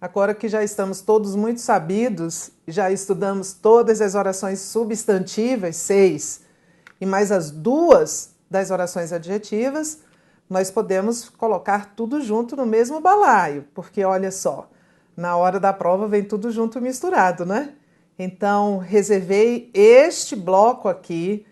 Agora que já estamos todos muito sabidos, já estudamos todas as orações substantivas, 6, e mais as 2 das orações adjetivas, nós podemos colocar tudo junto no mesmo balaio, porque olha só, na hora da prova vem tudo junto misturado, né? Então, reservei este bloco aqui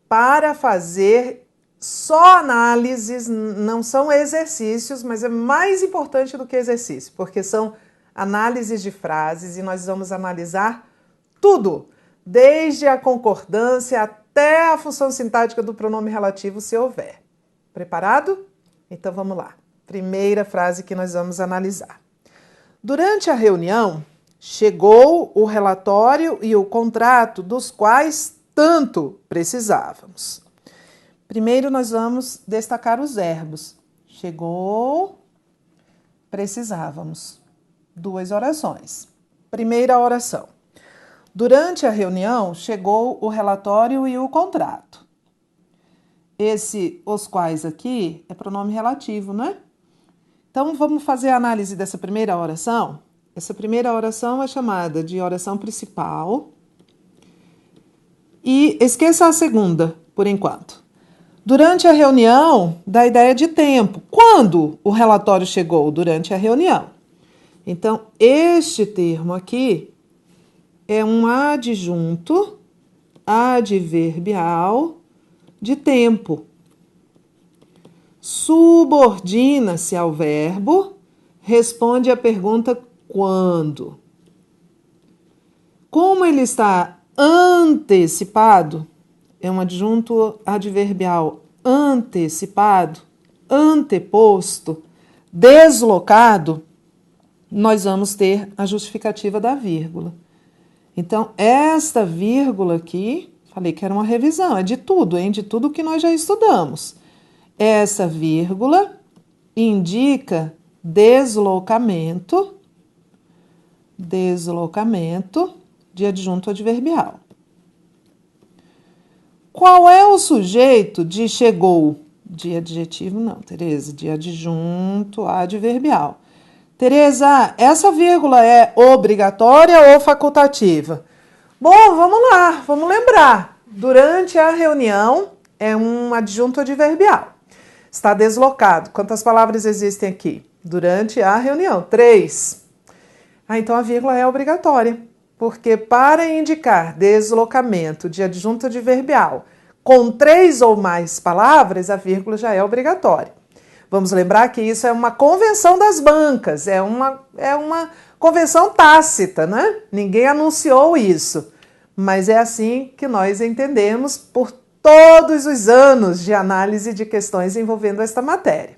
para fazer só análises, não são exercícios, mas é mais importante do que exercício, porque são análises de frases e nós vamos analisar tudo, desde a concordância até a função sintática do pronome relativo, se houver. Preparado? Então vamos lá. Primeira frase que nós vamos analisar. Durante a reunião, chegou o relatório e o contrato dos quais tanto precisávamos. Primeiro nós vamos destacar os verbos. Chegou, precisávamos. 2 orações. Primeira oração. Durante a reunião, chegou o relatório e o contrato. Os quais aqui é pronome relativo, né? Então, vamos fazer a análise dessa primeira oração. Essa primeira oração é chamada de oração principal. E esqueça a segunda, por enquanto. Durante a reunião, dá ideia de tempo. Quando o relatório chegou? Durante a reunião. Então, este termo aqui é um adjunto adverbial de tempo. Subordina-se ao verbo, responde à pergunta quando. Como ele está antecipado, é um adjunto adverbial antecipado, anteposto, deslocado, nós vamos ter a justificativa da vírgula. Então, esta vírgula aqui, falei que era uma revisão, é de tudo, hein? De tudo que nós já estudamos. Essa vírgula indica deslocamento de adjunto adverbial. Qual é o sujeito de chegou? De adjetivo não, Tereza, de adjunto adverbial. Tereza, essa vírgula é obrigatória ou facultativa? Bom, vamos lá, vamos lembrar. Durante a reunião é um adjunto adverbial. Está deslocado. Quantas palavras existem aqui? Durante a reunião, 3. Então a vírgula é obrigatória, porque para indicar deslocamento de adjunto adverbial com 3 ou mais palavras, a vírgula já é obrigatória. Vamos lembrar que isso é uma convenção das bancas, é uma convenção tácita, né? Ninguém anunciou isso, mas é assim que nós entendemos por todos os anos de análise de questões envolvendo esta matéria.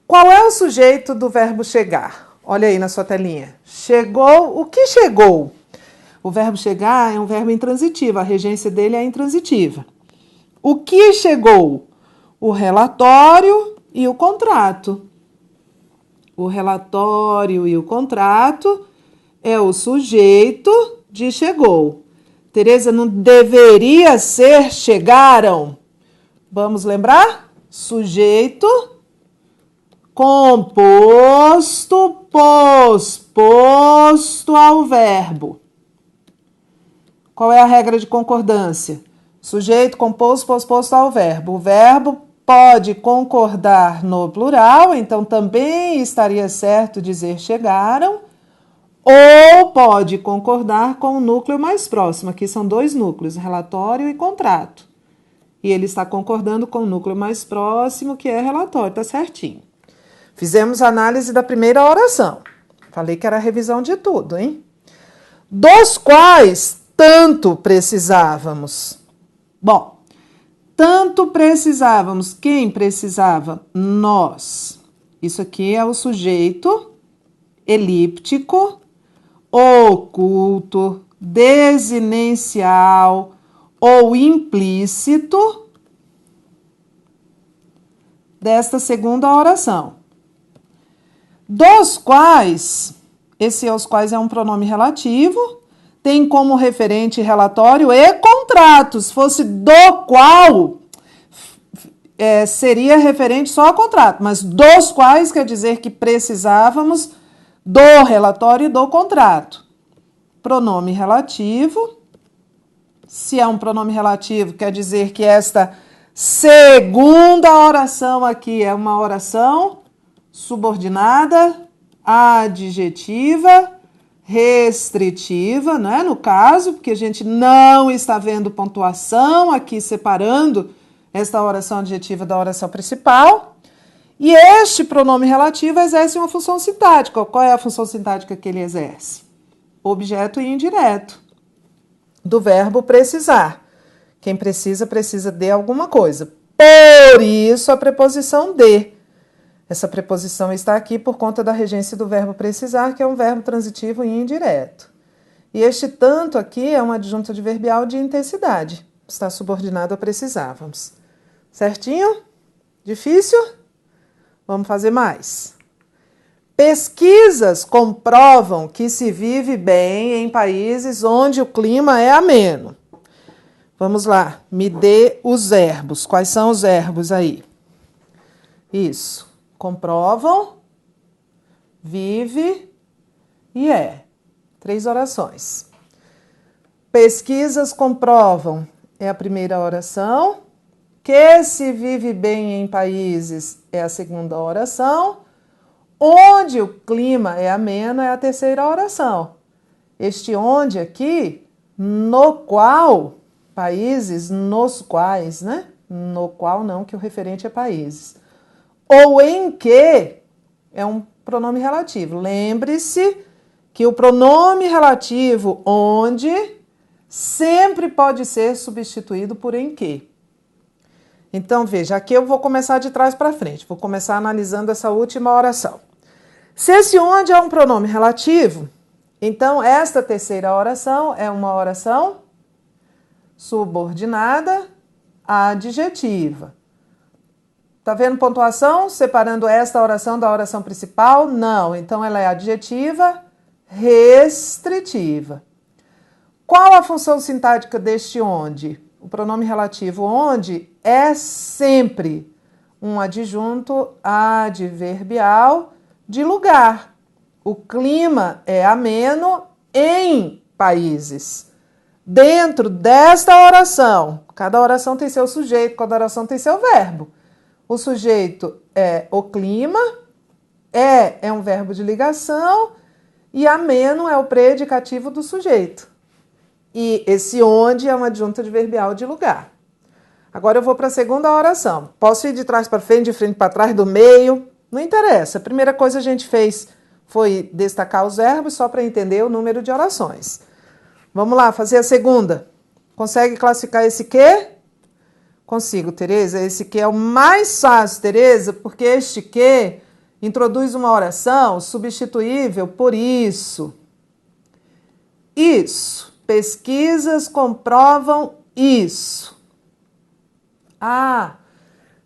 Qual é o sujeito do verbo chegar? Olha aí na sua telinha. Chegou, o que chegou? O verbo chegar é um verbo intransitivo, a regência dele é intransitiva. O que chegou? O relatório e o contrato. O relatório e o contrato é o sujeito de chegou. Tereza, não deveria ser chegaram? Vamos lembrar? Sujeito composto posposto ao verbo. Qual é a regra de concordância? Sujeito composto posposto ao verbo. O verbo pode concordar no plural, então também estaria certo dizer chegaram, ou pode concordar com o núcleo mais próximo. Aqui são 2 núcleos, relatório e contrato. E ele está concordando com o núcleo mais próximo, que é relatório, tá certinho. Fizemos a análise da primeira oração. Falei que era a revisão de tudo, hein? Dos quais tanto precisávamos. Bom, tanto precisávamos. Quem precisava? Nós. Isso aqui é o sujeito elíptico, oculto, desinencial ou implícito desta segunda oração. Dos quais, esse aos quais é um pronome relativo, tem como referente relatório e contrato. Se fosse do qual, seria referente só ao contrato, mas dos quais quer dizer que precisávamos do relatório e do contrato. Pronome relativo. Se é um pronome relativo, quer dizer que esta segunda oração aqui é uma oração subordinada, adjetiva, restritiva, né? No caso, porque a gente não está vendo pontuação aqui separando esta oração adjetiva da oração principal. E este pronome relativo exerce uma função sintática. Qual é a função sintática que ele exerce? Objeto indireto do verbo precisar. Quem precisa, precisa de alguma coisa. Por isso, a preposição de. Essa preposição está aqui por conta da regência do verbo precisar, que é um verbo transitivo e indireto. E este tanto aqui é uma adjunta adverbial de intensidade. Está subordinado a precisávamos. Certinho? Difícil? Vamos fazer mais. Pesquisas comprovam que se vive bem em países onde o clima é ameno. Vamos lá, me dê os verbos. Quais são os verbos aí? Isso. Comprovam, vive e é. 3 orações. Pesquisas comprovam é a primeira oração. Que se vive bem em países é a segunda oração. Onde o clima é ameno é a terceira oração. Este onde aqui, no qual, países nos quais, né? No qual não, que o referente é países. Ou em que é um pronome relativo. Lembre-se que o pronome relativo onde sempre pode ser substituído por em que. Então, veja, aqui eu vou começar de trás para frente. Vou começar analisando essa última oração. Se esse onde é um pronome relativo, então esta terceira oração é uma oração subordinada adjetiva. Tá vendo pontuação? Separando esta oração da oração principal? Não. Então, ela é adjetiva restritiva. Qual a função sintática deste onde? O pronome relativo onde é sempre um adjunto adverbial de lugar. O clima é ameno em países. Dentro desta oração, cada oração tem seu sujeito, cada oração tem seu verbo. O sujeito é o clima, é um verbo de ligação e ameno é o predicativo do sujeito. E esse onde é uma adjunta adverbial de lugar. Agora eu vou para a segunda oração. Posso ir de trás para frente, de frente para trás, do meio? Não interessa. A primeira coisa a gente fez foi destacar os verbos só para entender o número de orações. Vamos lá, fazer a segunda. Consegue classificar esse quê? Consigo, Tereza. Esse que é o mais fácil, Tereza, porque este que introduz uma oração substituível por isso. Isso. Pesquisas comprovam isso.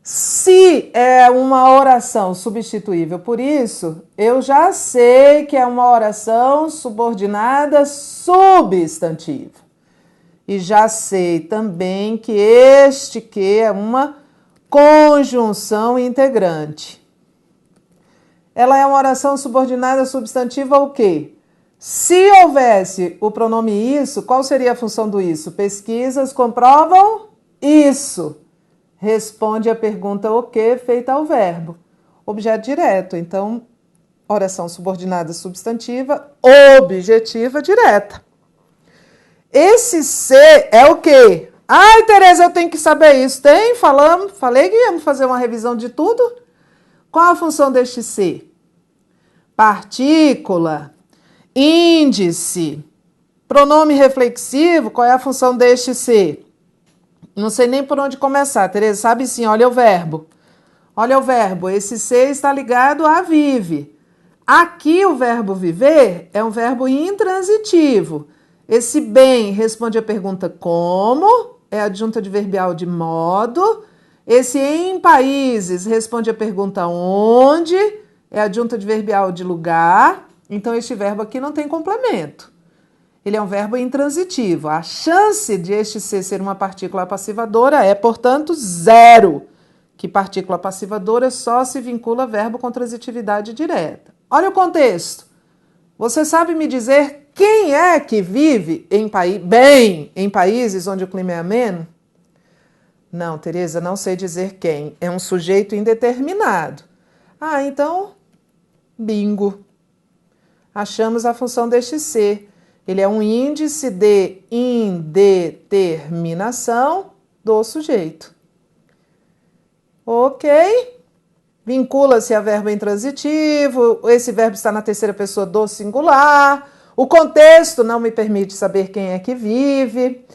Se é uma oração substituível por isso, eu já sei que é uma oração subordinada substantiva. E já sei também que este que é uma conjunção integrante. Ela é uma oração subordinada substantiva ao quê? Se houvesse o pronome isso, qual seria a função do isso? Pesquisas comprovam isso. Responde a pergunta o quê feita ao verbo. Objeto direto. Então, oração subordinada substantiva, objetiva direta. Esse ser é o quê? Ai, Tereza, eu tenho que saber isso. Falei que íamos fazer uma revisão de tudo. Qual a função deste ser? Partícula, índice, pronome reflexivo, qual é a função deste ser? Não sei nem por onde começar, Tereza, sabe sim, olha o verbo. Olha o verbo, esse ser está ligado a vive. Aqui o verbo viver é um verbo intransitivo. Esse bem responde a pergunta como, é adjunta adverbial de modo. Esse em países responde a pergunta onde, é adjunta adverbial de lugar. Então, este verbo aqui não tem complemento. Ele é um verbo intransitivo. A chance de este ser uma partícula passivadora é, portanto, zero. Que partícula passivadora só se vincula a verbo com transitividade direta. Olha o contexto. Você sabe me dizer quem é que vive bem em países onde o clima é ameno? Não, Tereza, não sei dizer quem. É um sujeito indeterminado. Ah, então, bingo. Achamos a função deste ser. Ele é um índice de indeterminação do sujeito. Ok? Vincula-se a verbo intransitivo. Esse verbo está na terceira pessoa do singular. O contexto não me permite saber quem é que vive.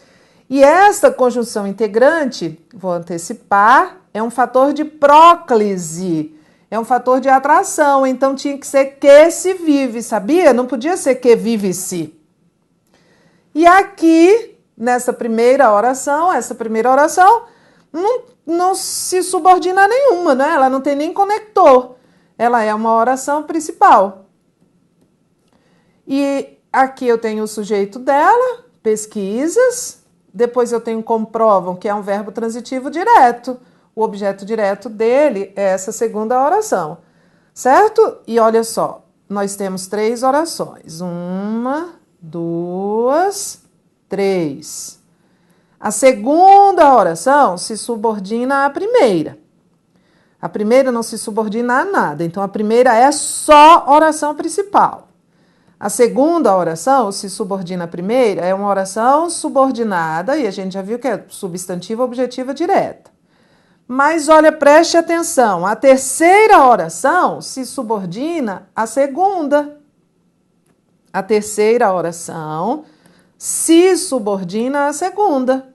E esta conjunção integrante, vou antecipar, é um fator de próclise. É um fator de atração, então tinha que ser que se vive, sabia? Não podia ser que vive-se. E aqui, essa primeira oração não se subordina a nenhuma, né? Ela não tem nem conector. Ela é uma oração principal. E aqui eu tenho o sujeito dela, pesquisas. Depois eu tenho comprovam, que é um verbo transitivo direto. O objeto direto dele é essa segunda oração, certo? E olha só, nós temos 3 orações. 1, 2, 3. A segunda oração se subordina à primeira. A primeira não se subordina a nada, então a primeira é só oração principal. A segunda oração se subordina à primeira, é uma oração subordinada, e a gente já viu que é substantiva objetiva direta. Mas olha, preste atenção, a terceira oração se subordina à segunda. A terceira oração se subordina à segunda.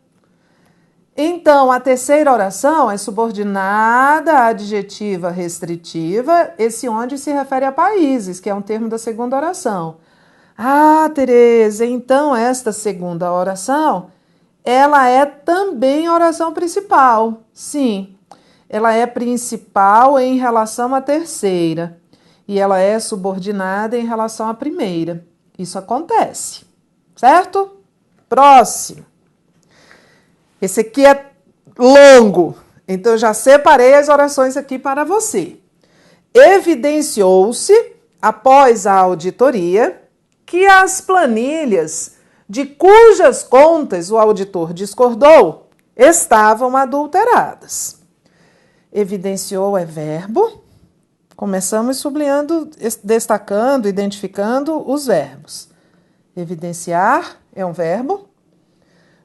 Então, a terceira oração é subordinada à adjetiva restritiva, esse onde se refere a países, que é um termo da segunda oração. Ah, Tereza, então esta segunda oração, ela é também oração principal. Sim, ela é principal em relação à terceira e ela é subordinada em relação à primeira. Isso acontece, certo? Próximo. Esse aqui é longo, então eu já separei as orações aqui para você. Evidenciou-se, após a auditoria, que as planilhas de cujas contas o auditor discordou estavam adulteradas. Evidenciou é verbo. Começamos sublinhando, destacando, identificando os verbos. Evidenciar é um verbo.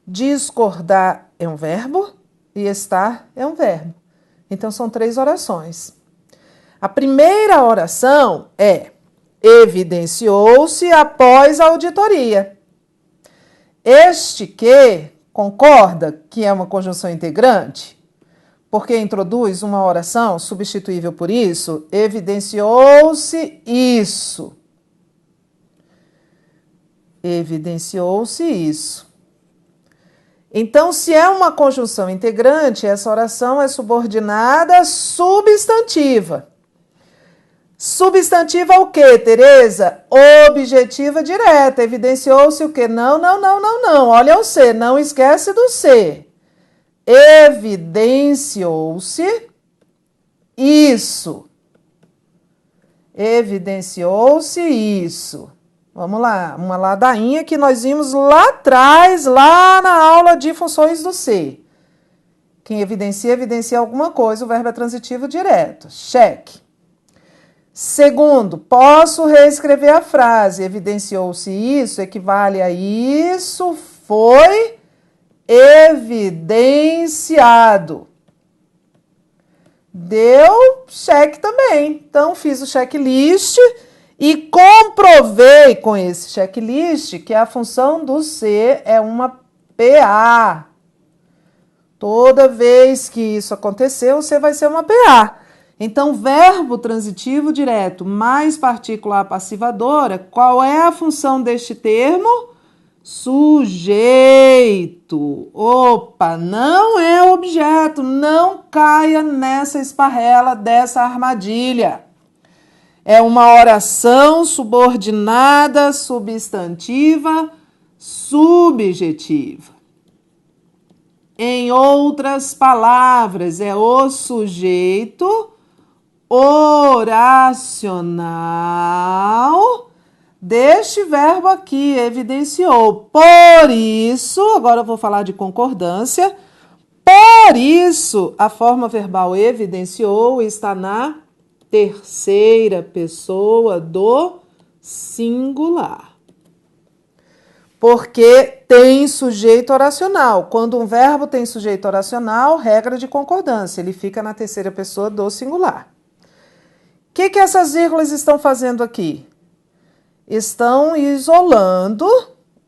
Discordar é um verbo e estar é um verbo. Então, são 3 orações. A primeira oração é: evidenciou-se após a auditoria. Este que concorda que é uma conjunção integrante, porque introduz uma oração substituível por isso, evidenciou-se isso. Evidenciou-se isso. Então, se é uma conjunção integrante, essa oração é subordinada substantiva. Substantiva o quê, Tereza? Objetiva direta. Evidenciou-se o quê? Não. Olha o C, não esquece do C. Evidenciou-se isso. Evidenciou-se isso. Vamos lá, uma ladainha que nós vimos lá atrás, lá na aula de funções do C. Quem evidencia alguma coisa, o verbo é transitivo direto. Cheque. Segundo, posso reescrever a frase. Evidenciou-se isso, equivale a isso, foi evidenciado. Deu cheque também. Então, fiz o checklist e comprovei com esse checklist que a função do C é uma PA. Toda vez que isso acontecer, o C vai ser uma PA. Então, verbo transitivo direto mais partícula passivadora, qual é a função deste termo? Sujeito. Opa, não é objeto, não caia nessa esparrela dessa armadilha. É uma oração subordinada, substantiva, subjetiva. Em outras palavras, é o sujeito oracional deste verbo aqui, evidenciou. Por isso, agora eu vou falar de concordância. Por isso, a forma verbal evidenciou está na terceira pessoa do singular. Porque tem sujeito oracional. Quando um verbo tem sujeito oracional, regra de concordância, ele fica na terceira pessoa do singular. O que essas vírgulas estão fazendo aqui? Estão isolando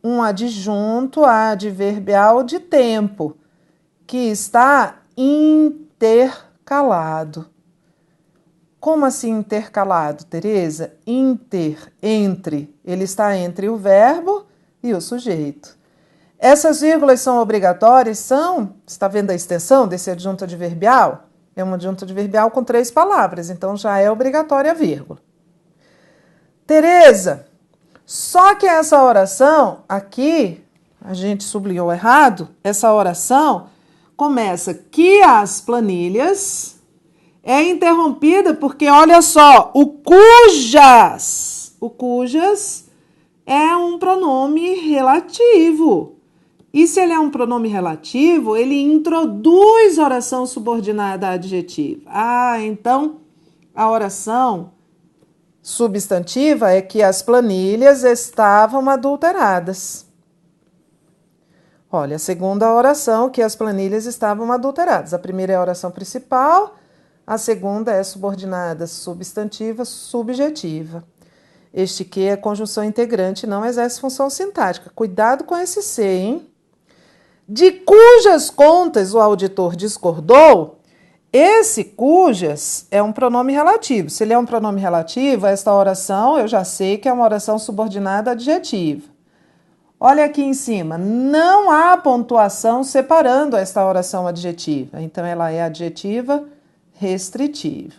um adjunto adverbial de tempo, que está intercalado. Como assim intercalado, Tereza? Entre. Ele está entre o verbo e o sujeito. Essas vírgulas são obrigatórias? São. Está vendo a extensão desse adjunto adverbial? É um adjunto adverbial com 3 palavras, então já é obrigatória a vírgula. Tereza, só que essa oração aqui, a gente sublinhou errado, essa oração começa que as planilhas é interrompida porque, olha só, o cujas é um pronome relativo. E se ele é um pronome relativo, ele introduz oração subordinada adjetiva. Então a oração substantiva é que as planilhas estavam adulteradas. Olha, a segunda oração, que as planilhas estavam adulteradas. A primeira é a oração principal, a segunda é subordinada substantiva subjetiva. Este que é conjunção integrante, não exerce função sintática. Cuidado com esse C, hein? De cujas contas o auditor discordou, esse cujas é um pronome relativo. Se ele é um pronome relativo, esta oração eu já sei que é uma oração subordinada adjetiva. Olha aqui em cima, não há pontuação separando esta oração adjetiva. Então, ela é adjetiva restritiva.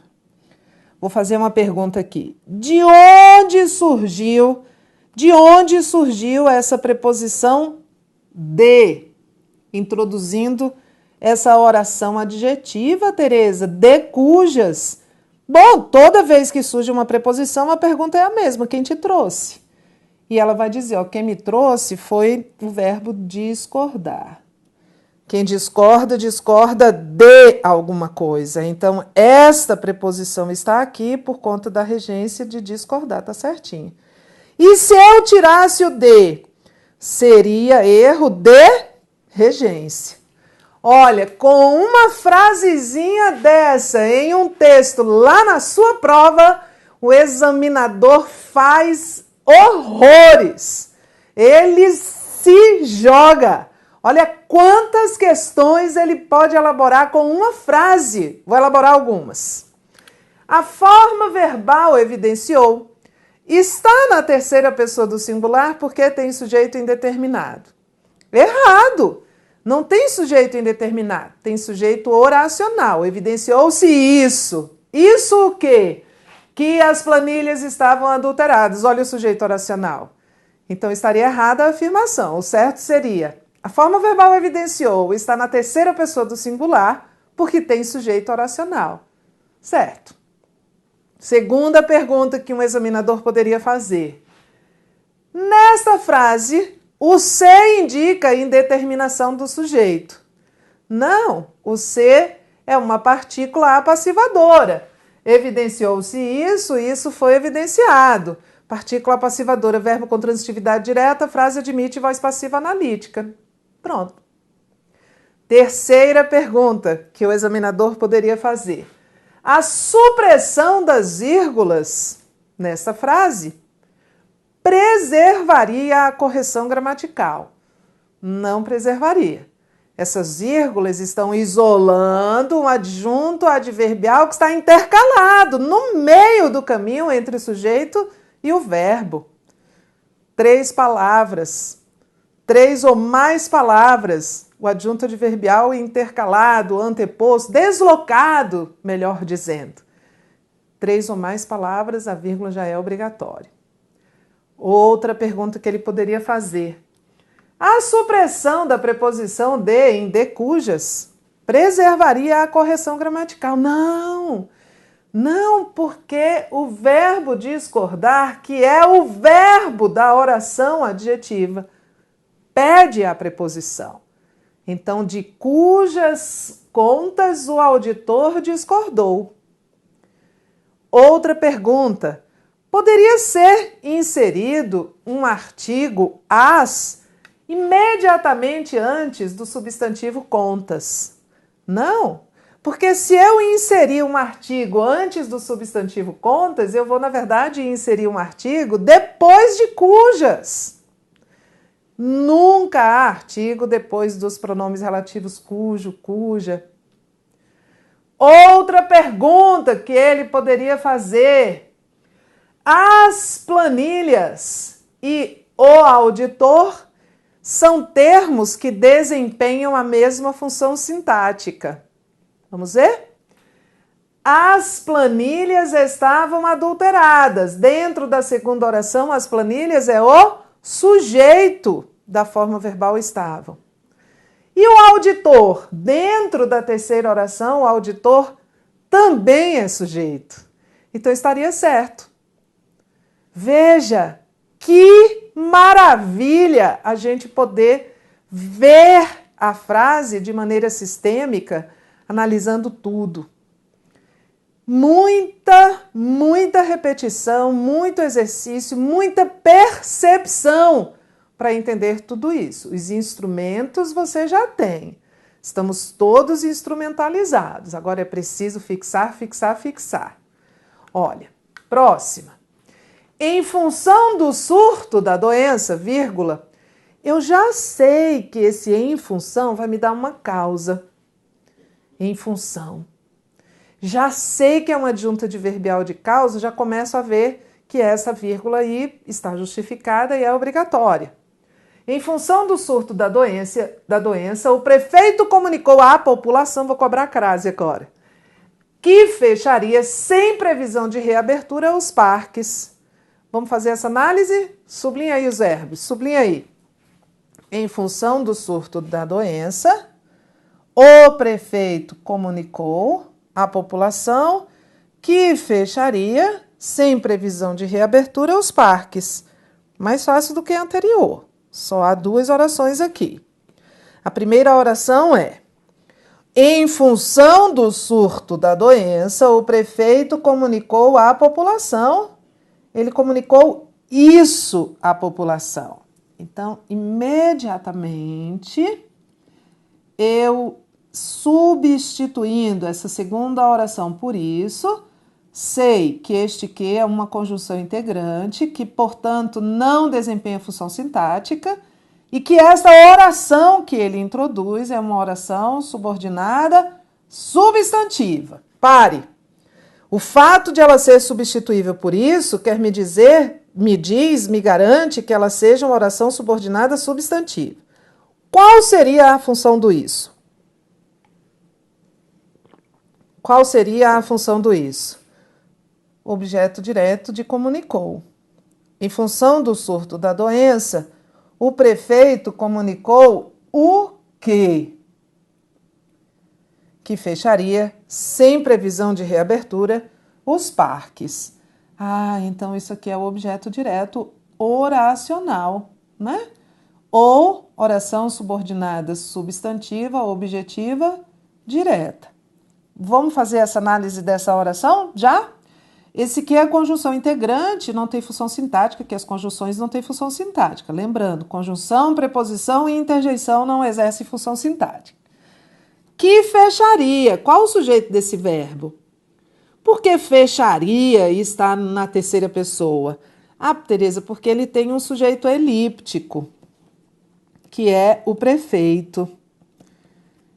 Vou fazer uma pergunta aqui. De onde surgiu essa preposição de, introduzindo essa oração adjetiva, Tereza, de cujas? Bom, toda vez que surge uma preposição, a pergunta é a mesma, quem te trouxe? E ela vai dizer, ó, quem me trouxe foi o verbo discordar. Quem discorda, discorda de alguma coisa. Então, esta preposição está aqui por conta da regência de discordar, tá certinho. E se eu tirasse o de, seria erro de regência. Olha, com uma frasezinha dessa em um texto lá na sua prova, o examinador faz horrores. Ele se joga. Olha quantas questões ele pode elaborar com uma frase. Vou elaborar algumas. A forma verbal evidenciou. Está na terceira pessoa do singular porque tem sujeito indeterminado. Errado. Não tem sujeito indeterminado. Tem sujeito oracional. Evidenciou-se isso. Isso o quê? Que as planilhas estavam adulteradas. Olha o sujeito oracional. Então estaria errada a afirmação. O certo seria... A forma verbal evidenciou, está na terceira pessoa do singular, porque tem sujeito oracional. Certo. Segunda pergunta que um examinador poderia fazer. Nesta frase, o C indica a indeterminação do sujeito. Não, o C é uma partícula apassivadora. Evidenciou-se isso foi evidenciado. Partícula apassivadora, verbo com transitividade direta, frase admite voz passiva analítica. Pronto. Terceira pergunta que o examinador poderia fazer. A supressão das vírgulas nesta frase preservaria a correção gramatical. Não preservaria. Essas vírgulas estão isolando um adjunto adverbial que está intercalado no meio do caminho entre o sujeito e o verbo. 3 palavras. 3 ou mais palavras, o adjunto adverbial intercalado, anteposto, deslocado, melhor dizendo. 3 ou mais palavras, a vírgula já é obrigatória. Outra pergunta que ele poderia fazer. A supressão da preposição de em de cujas preservaria a correção gramatical. Não! Não, porque o verbo discordar, que é o verbo da oração adjetiva, pede a preposição. Então, de cujas contas o auditor discordou. Outra pergunta. Poderia ser inserido um artigo as imediatamente antes do substantivo contas? Não, porque se eu inserir um artigo antes do substantivo contas, eu vou, na verdade, inserir um artigo depois de cujas. Nunca há artigo depois dos pronomes relativos cujo, cuja. Outra pergunta que ele poderia fazer. As planilhas e o auditor são termos que desempenham a mesma função sintática. Vamos ver? As planilhas estavam adulteradas. Dentro da segunda oração, as planilhas é o sujeito da forma verbal estavam. E o auditor? Dentro da terceira oração, o auditor também é sujeito. Então estaria certo. Veja que maravilha a gente poder ver a frase de maneira sistêmica, analisando tudo. Muita repetição, muito exercício, muita percepção para entender tudo isso. Os instrumentos você já tem. Estamos todos instrumentalizados. Agora é preciso fixar, fixar, fixar. Olha, próxima. Em função do surto da doença, vírgula, eu já sei que esse em função vai me dar uma causa. Em função. Já sei que é uma adjunta adverbial de causa, já começo a ver que essa vírgula aí está justificada e é obrigatória. Em função do surto da doença, o prefeito comunicou à população, vou cobrar a crase agora, que fecharia sem previsão de reabertura os parques. Vamos fazer essa análise? Sublinha aí os verbos, sublinha aí. Em função do surto da doença, o prefeito comunicou à população que fecharia, sem previsão de reabertura, os parques. Mais fácil do que a anterior. Só há duas orações aqui. A primeira oração é: em função do surto da doença, o prefeito comunicou à população. Ele comunicou isso à população. Então, imediatamente, eu substituindo essa segunda oração por isso, sei que este que é uma conjunção integrante, que, portanto, não desempenha função sintática, e que essa oração que ele introduz é uma oração subordinada substantiva. Pare! O fato de ela ser substituível por isso quer me dizer, me garante que ela seja uma oração subordinada substantiva. Qual seria a função do isso? Qual seria a função do isso? Objeto direto de comunicou. Em função do surto da doença, o prefeito comunicou o quê? Que fecharia, sem previsão de reabertura, os parques. Ah, então isso aqui é o objeto direto oracional, né? Ou oração subordinada substantiva, objetiva, direta. Vamos fazer essa análise dessa oração já? Esse aqui é a conjunção integrante, não tem função sintática, que as conjunções não têm função sintática. Lembrando, conjunção, preposição e interjeição não exercem função sintática. Que fecharia? Qual o sujeito desse verbo? Por que fecharia e está na terceira pessoa? Ah, Tereza, porque ele tem um sujeito elíptico, que é o prefeito.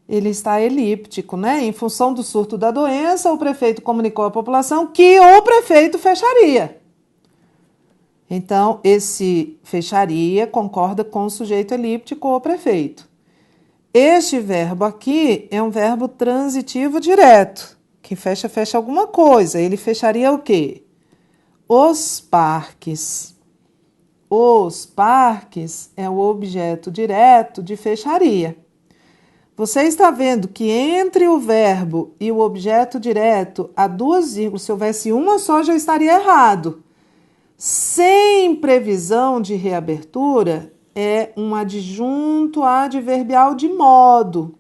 Ele está elíptico, né? Em função do surto da doença, o prefeito comunicou à população que o prefeito fecharia. Então, esse fecharia concorda com o sujeito elíptico, o prefeito. Este verbo aqui é um verbo transitivo direto, que fecha alguma coisa. Ele fecharia o quê? Os parques. Os parques é o objeto direto de fecharia. Você está vendo que entre o verbo e o objeto direto há 2 vírgulas. Se houvesse uma só, já estaria errado. Sem previsão de reabertura, é um adjunto adverbial de modo.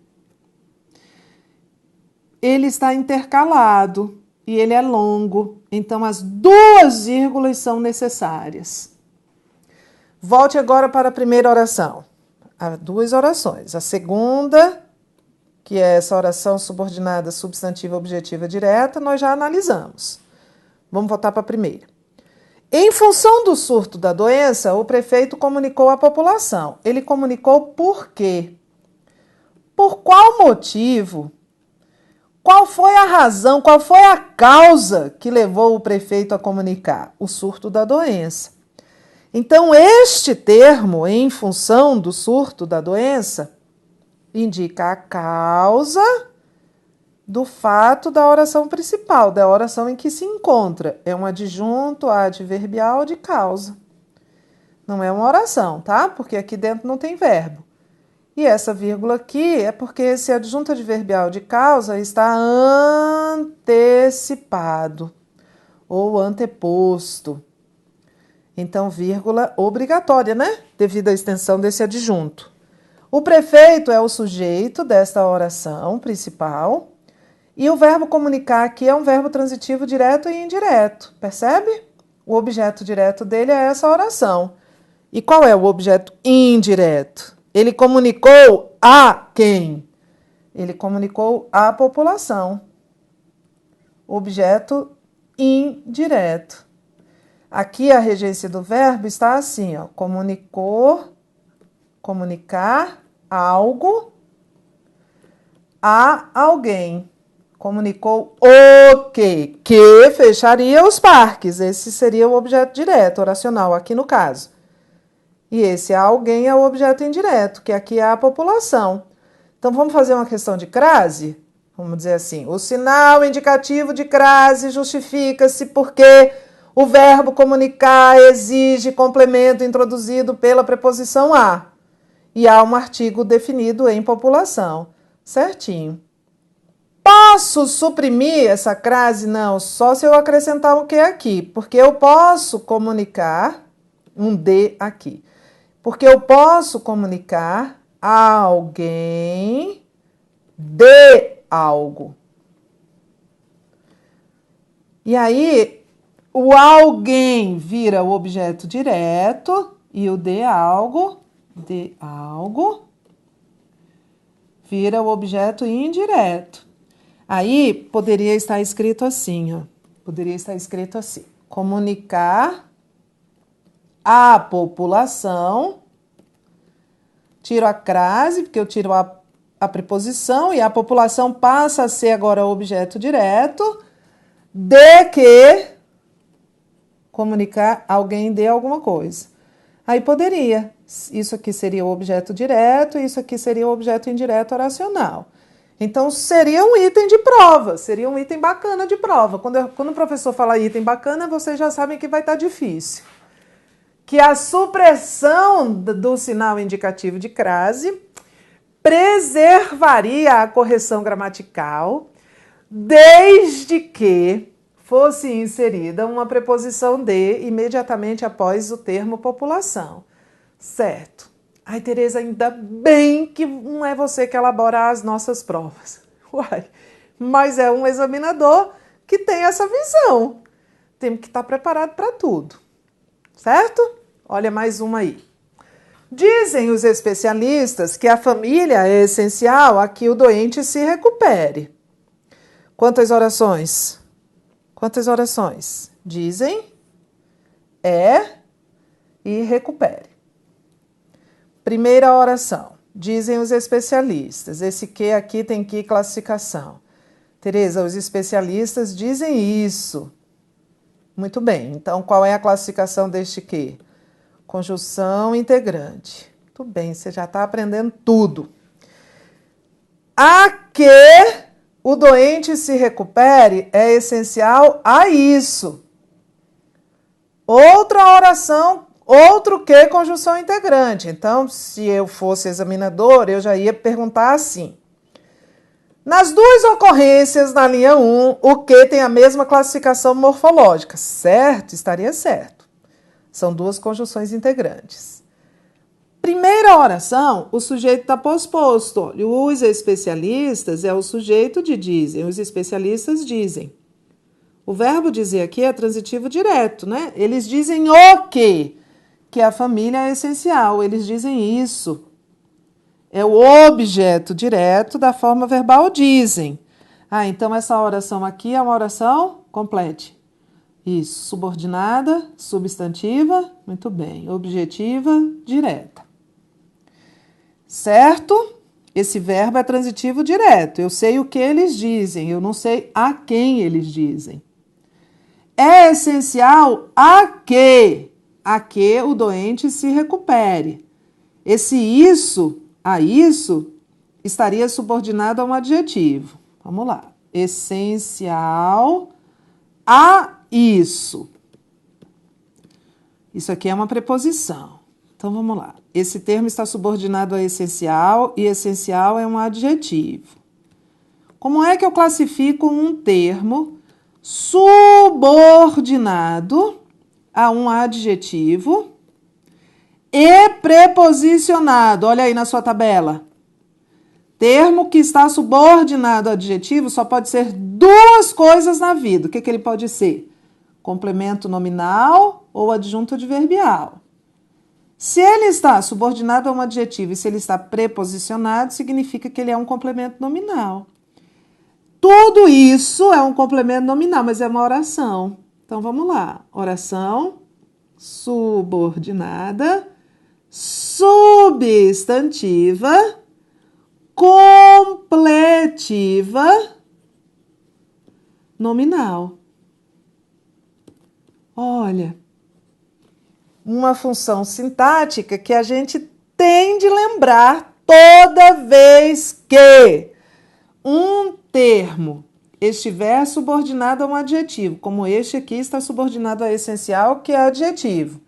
Ele está intercalado e ele é longo. Então, as 2 vírgulas são necessárias. Volte agora para a primeira oração. Há 2 orações. A segunda, que é essa oração subordinada substantiva objetiva direta, nós já analisamos. Vamos voltar para a primeira. Em função do surto da doença, o prefeito comunicou à população. Ele comunicou por quê? Por qual motivo? Qual foi a razão, qual foi a causa que levou o prefeito a comunicar? O surto da doença. Então, este termo, em função do surto da doença, indica a causa do fato da oração principal, da oração em que se encontra. É um adjunto adverbial de causa. Não é uma oração, tá? Porque aqui dentro não tem verbo. E essa vírgula aqui é porque esse adjunto adverbial de causa está antecipado ou anteposto. Então, vírgula obrigatória, né? Devido à extensão desse adjunto. O prefeito é o sujeito desta oração principal. E o verbo comunicar aqui é um verbo transitivo direto e indireto, percebe? O objeto direto dele é essa oração. E qual é o objeto indireto? Ele comunicou a quem? Ele comunicou à população. Objeto indireto. Aqui a regência do verbo está assim, ó, comunicou, comunicar algo a alguém. Comunicou o quê? Que fecharia os parques. Esse seria o objeto direto, oracional, aqui no caso. E esse alguém é o objeto indireto, que aqui é a população. Então, vamos fazer uma questão de crase? Vamos dizer assim, o sinal indicativo de crase justifica-se porque o verbo comunicar exige complemento introduzido pela preposição a. E há um artigo definido em população. Certinho. Posso suprimir essa crase? Não, só se eu acrescentar o que aqui. Porque eu posso comunicar, um de aqui. Porque eu posso comunicar a alguém de algo. E aí, o alguém vira o objeto direto e o de algo vira o objeto indireto. Aí, poderia estar escrito assim, ó. Poderia estar escrito assim. Comunicar à população. Tiro a crase, porque eu tiro a preposição, e a população passa a ser agora o objeto direto, de que comunicar alguém de alguma coisa. Aí poderia. Isso aqui seria o objeto direto, isso aqui seria o objeto indireto oracional. Então, seria um item de prova, seria um item bacana de prova. Quando o professor fala item bacana, vocês já sabem que vai estar difícil. Que a supressão do sinal indicativo de crase preservaria a correção gramatical desde que fosse inserida uma preposição de imediatamente após o termo população. Certo. Ai, Tereza, ainda bem que não é você que elabora as nossas provas. Uai, mas é um examinador que tem essa visão. Temos que estar preparado para tudo. Certo? Olha mais uma aí. Dizem os especialistas que a família é essencial a que o doente se recupere. Quantas orações? Quantas orações? Dizem, e recupere. Primeira oração. Dizem os especialistas. Esse que aqui tem que classificação. Tereza, os especialistas dizem isso. Muito bem. Então, qual é a classificação deste que? Conjunção integrante. Muito bem, você já está aprendendo tudo. A que o doente se recupere é essencial a isso. Outra oração, outro que conjunção integrante. Então, se eu fosse examinador, eu já ia perguntar assim. Nas duas ocorrências na linha 1, o que tem a mesma classificação morfológica? Certo? Estaria certo. São duas conjunções integrantes. Primeira oração, o sujeito está posposto. Os especialistas é o sujeito de dizem, os especialistas dizem. O verbo dizer aqui é transitivo direto, né? Eles dizem o quê? Que a família é essencial, eles dizem isso. É o objeto direto da forma verbal dizem. Então essa oração aqui é uma oração complete. Isso, subordinada, substantiva, muito bem. Objetiva, direta. Certo? Esse verbo é transitivo direto. Eu sei o que eles dizem, eu não sei a quem eles dizem. É essencial a que o doente se recupere. Esse isso, a isso, estaria subordinado a um adjetivo. Vamos lá. Essencial a isso. Isso aqui é uma preposição. Então, vamos lá. Esse termo está subordinado a essencial e essencial é um adjetivo. Como é que eu classifico um termo subordinado a um adjetivo e preposicionado? Olha aí na sua tabela. Termo que está subordinado ao adjetivo só pode ser duas coisas na vida. O que ele pode ser? Complemento nominal ou adjunto adverbial. Se ele está subordinado a um adjetivo e se ele está preposicionado, significa que ele é um complemento nominal. Tudo isso é um complemento nominal, mas é uma oração. Então, vamos lá. Oração subordinada, substantiva, completiva, nominal. Olha, uma função sintática que a gente tem de lembrar toda vez que um termo estiver subordinado a um adjetivo, como este aqui está subordinado a essencial, que é adjetivo.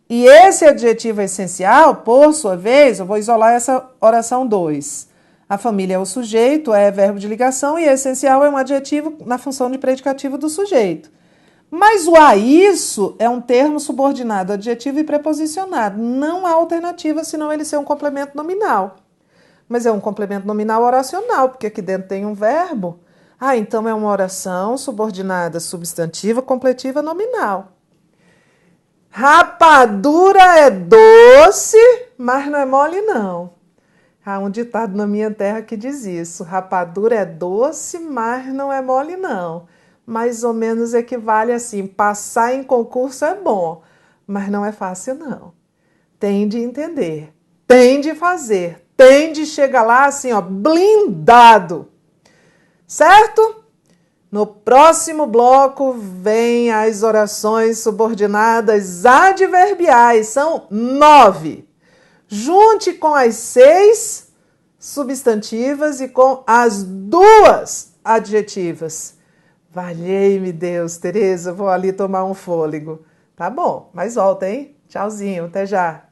E esse adjetivo essencial, por sua vez, eu vou isolar essa oração 2. A família é o sujeito, é verbo de ligação e essencial é um adjetivo na função de predicativo do sujeito. Mas o a isso é um termo subordinado a adjetivo e preposicionado. Não há alternativa senão ele ser um complemento nominal. Mas é um complemento nominal oracional, porque aqui dentro tem um verbo. Então é uma oração subordinada substantiva, completiva, nominal. Rapadura é doce, mas não é mole, não. Há um ditado na minha terra que diz isso. Rapadura é doce, mas não é mole, não. Mais ou menos equivale assim, passar em concurso é bom, mas não é fácil, não. Tem de entender, tem de fazer, tem de chegar lá assim, blindado. Certo? No próximo bloco vem as orações subordinadas adverbiais, são 9. Junte com as 6 substantivas e com as 2 adjetivas. Valhei-me Deus, Tereza, vou ali tomar um fôlego. Tá bom, mas volta, hein? Tchauzinho, até já.